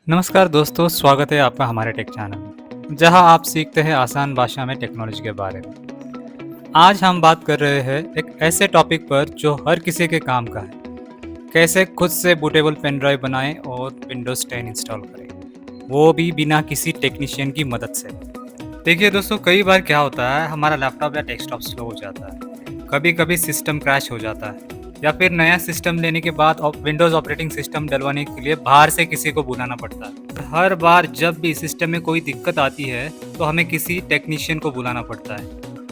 नमस्कार दोस्तों, स्वागत है आपका हमारे टेक चैनल में, जहां आप सीखते हैं आसान भाषा में टेक्नोलॉजी के बारे में। आज हम बात कर रहे हैं एक ऐसे टॉपिक पर जो हर किसी के काम का है। कैसे खुद से बूटेबल पेन ड्राइव बनाएं और विंडोज़ 10 इंस्टॉल करें, वो भी बिना किसी टेक्नीशियन की मदद से। देखिए दोस्तों, कई बार क्या होता है, हमारा लैपटॉप या डेस्कटॉप स्लो हो जाता है, कभी कभी सिस्टम क्रैश हो जाता है, या फिर नया सिस्टम लेने के बाद विंडोज़ ऑपरेटिंग सिस्टम डलवाने के लिए बाहर से किसी को बुलाना पड़ता है। हर बार जब भी सिस्टम में कोई दिक्कत आती है तो हमें किसी टेक्नीशियन को बुलाना पड़ता है,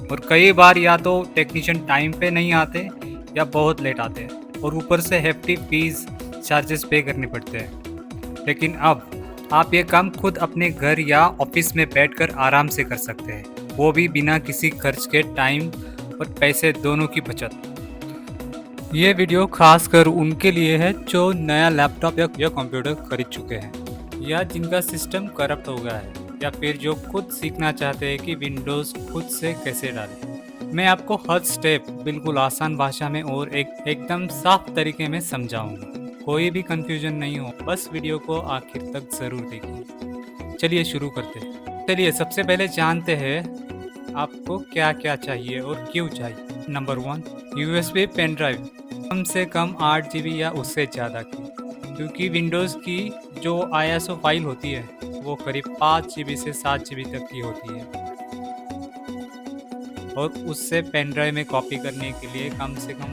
और कई बार या तो टेक्नीशियन टाइम पे नहीं आते या बहुत लेट आते हैं, और ऊपर से हेफ्टी फीस चार्जेस पे करने पड़ते हैं। लेकिन अब आप ये काम खुद अपने घर या ऑफिस में बैठकर आराम से कर सकते हैं, वो भी बिना किसी खर्च के। टाइम और पैसे दोनों की बचत। ये वीडियो खास कर उनके लिए है जो नया लैपटॉप या कंप्यूटर खरीद चुके हैं, या जिनका सिस्टम करप्ट हो गया है, या फिर जो खुद सीखना चाहते हैं कि विंडोज़ खुद से कैसे डालें। मैं आपको हर स्टेप बिल्कुल आसान भाषा में और एकदम साफ तरीके में समझाऊंगा। कोई भी कंफ्यूजन नहीं हो, बस वीडियो को आखिर तक ज़रूर देखिए। चलिए शुरू करते हैं। चलिए सबसे पहले जानते हैं आपको क्या क्या चाहिए और क्यों चाहिए। नंबर 1, USB पेन ड्राइव, कम से कम 8 GB या उससे ज़्यादा की, क्योंकि विंडोज़ की जो ISO फाइल होती है वो करीब 5 GB से 7 GB तक की होती है, और उससे पेन ड्राइव में कॉपी करने के लिए कम से कम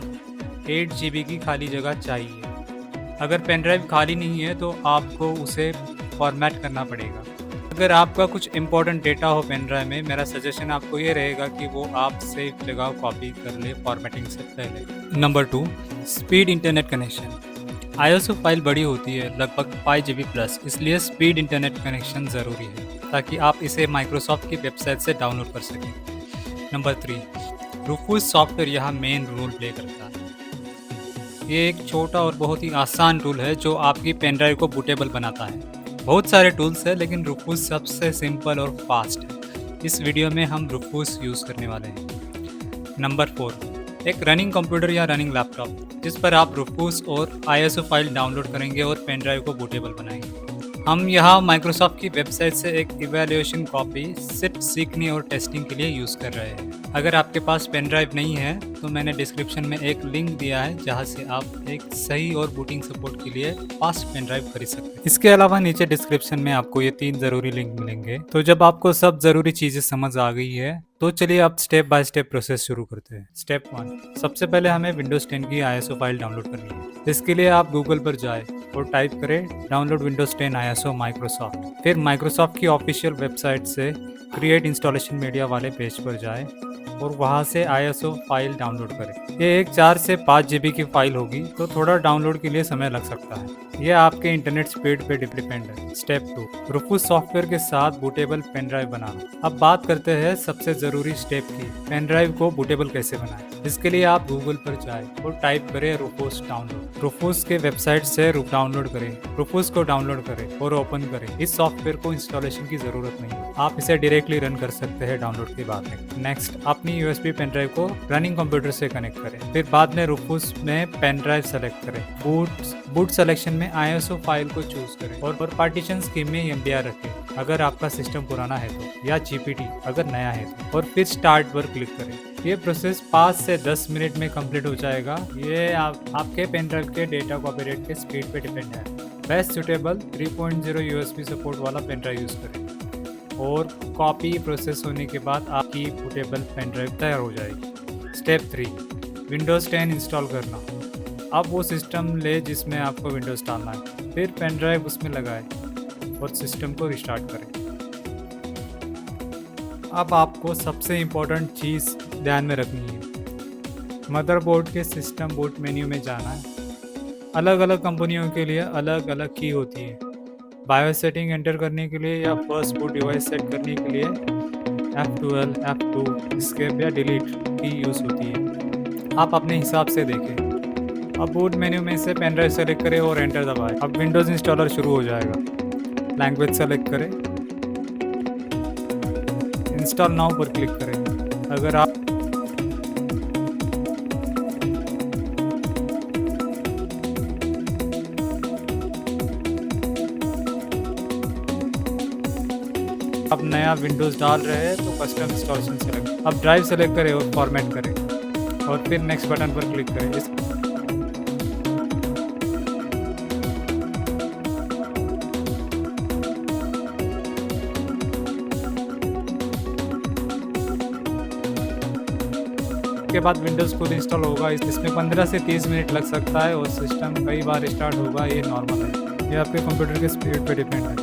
8 GB की खाली जगह चाहिए। अगर पेन ड्राइव खाली नहीं है तो आपको उसे फॉर्मेट करना पड़ेगा। अगर आपका कुछ इंपॉर्टेंट डेटा हो पेन ड्राइव में, मेरा सजेशन आपको ये रहेगा कि वो आप सेफ जगह कॉपी कर ले फॉर्मेटिंग से पहले। Number 2, speed internet connection. ISO file बड़ी होती है, लगभग 5 GB प्लस, इसलिए स्पीड इंटरनेट कनेक्शन ज़रूरी है ताकि आप इसे माइक्रोसॉफ्ट की वेबसाइट से डाउनलोड कर सकें। नंबर 3, रूफूस सॉफ्टवेयर यहाँ मेन रोल प्ले करता है। ये एक छोटा और बहुत ही आसान टूल है जो आपकी पेन ड्राइव को बूटेबल बनाता है। बहुत सारे टूल्स हैं, लेकिन रूफूस सबसे सिंपल और फास्ट है। इस वीडियो में हम रूफूस यूज़ करने वाले हैं। नंबर 4, एक रनिंग कंप्यूटर या रनिंग लैपटॉप जिस पर आप रूफूस और ISO फाइल डाउनलोड करेंगे और पेन ड्राइव को बूटेबल बनाएंगे। हम यहाँ माइक्रोसॉफ्ट की वेबसाइट से एक इवैल्यूएशन कॉपी सिर्फ सीखने और टेस्टिंग के लिए यूज़ कर रहे हैं। अगर आपके पास पेन ड्राइव नहीं है तो मैंने डिस्क्रिप्शन में एक लिंक दिया है जहाँ से आप एक सही और बूटिंग सपोर्ट के लिए फास्ट पेन ड्राइव खरीद सकते हैं। इसके अलावा नीचे डिस्क्रिप्शन में आपको ये 3 ज़रूरी लिंक मिलेंगे। तो जब आपको सब ज़रूरी चीज़ें समझ आ गई है तो चलिए अब स्टेप बाय स्टेप प्रोसेस शुरू करते हैं। स्टेप 1, सबसे पहले हमें विंडोज़ 10 की ISO फाइल डाउनलोड करनी है। इसके लिए आप गूगल पर जाए और टाइप करें डाउनलोड विंडोज़ 10 ISO माइक्रोसॉफ्ट। फिर माइक्रोसॉफ्ट की ऑफिशियल वेबसाइट से क्रिएट इंस्टॉलेशन मीडिया वाले पेज पर जाए और वहां से ISO फाइल डाउनलोड करें। ये एक 4 से 5 GB की फाइल होगी, तो थोड़ा डाउनलोड के लिए समय लग सकता है। यह आपके इंटरनेट स्पीड पे डिपेंड है। स्टेप 2, रूफूस सॉफ्टवेयर के साथ बूटेबल पेन ड्राइव बनाना। अब बात करते हैं सबसे ज़रूरी स्टेप की, पेन ड्राइव को बूटेबल कैसे बनाएं। इसके लिए आप गूगल पर जाएं और टाइप करें रूफूस डाउनलोड। रूफूस के वेबसाइट से डाउनलोड करें, रूफूस को डाउनलोड करें और ओपन करें। इस सॉफ्टवेयर को इंस्टॉलेशन की ज़रूरत नहीं है, आप इसे डायरेक्टली रन कर सकते हैं डाउनलोड के बाद में। नेक्स्ट, अपनी USB पेन ड्राइव को रनिंग कंप्यूटर से कनेक्ट करें। फिर बाद में रूफूस में पेन ड्राइव सेलेक्ट करें। बूट सेलेक्शन में ISO फाइल को चूज करें और पार्टीशन स्कीम में MBR रखें अगर आपका सिस्टम पुराना है तो, या GPT अगर नया है तो, और फिर स्टार्ट पर क्लिक करें। ये प्रोसेस 5 से 10 मिनट में कंप्लीट हो जाएगा। ये आपके पेन ड्राइव के डेटा कॉपी रेट के स्पीड पे डिपेंड है। बेस्ट सुटेबल 3.0 USB सपोर्ट वाला पेन ड्राइव यूज़ करें, और कॉपी प्रोसेस होने के बाद आपकी बूटेबल पेन ड्राइव तैयार हो जाएगी। स्टेप 3, विंडोज़ 10 इंस्टॉल करना। अब वो सिस्टम ले जिसमें आपको विंडोज़ डालना है, फिर पेन ड्राइव उसमें लगाएं और सिस्टम को रिस्टार्ट करें। अब आपको सबसे इम्पोर्टेंट चीज़ ध्यान में रखनी है। मदरबोर्ड के सिस्टम बूट मेन्यू में जाना है। अलग अलग कंपनियों के लिए अलग अलग की होती है। बायोस सेटिंग एंटर करने के लिए या फर्स्ट बूट डिवाइस सेट करने के लिए F12, F2, एस्केप या डिलीट की यूज़ होती है। आप अपने हिसाब से देखें। अब बूट मेन्यू में से पेन ड्राइव सेलेक्ट करें और एंटर दबाएं। अब विंडोज़ इंस्टॉलर शुरू हो जाएगा। लैंग्वेज सेलेक्ट करें, इंस्टॉल नाउ पर क्लिक करें। अगर आप आप नया विंडोज़ डाल रहे हैं तो कस्टम इंस्टॉलेशन सेलेक्ट, अब ड्राइव सेलेक्ट करें और फॉर्मेट करें और फिर नेक्स्ट बटन पर क्लिक करें। इसके बाद विंडोज़ खुद इंस्टॉल होगा। इसमें 15 से 30 मिनट लग सकता है और सिस्टम कई बार स्टार्ट होगा, ये नॉर्मल है। ये आपके कंप्यूटर के स्पीड पे डिपेंड है।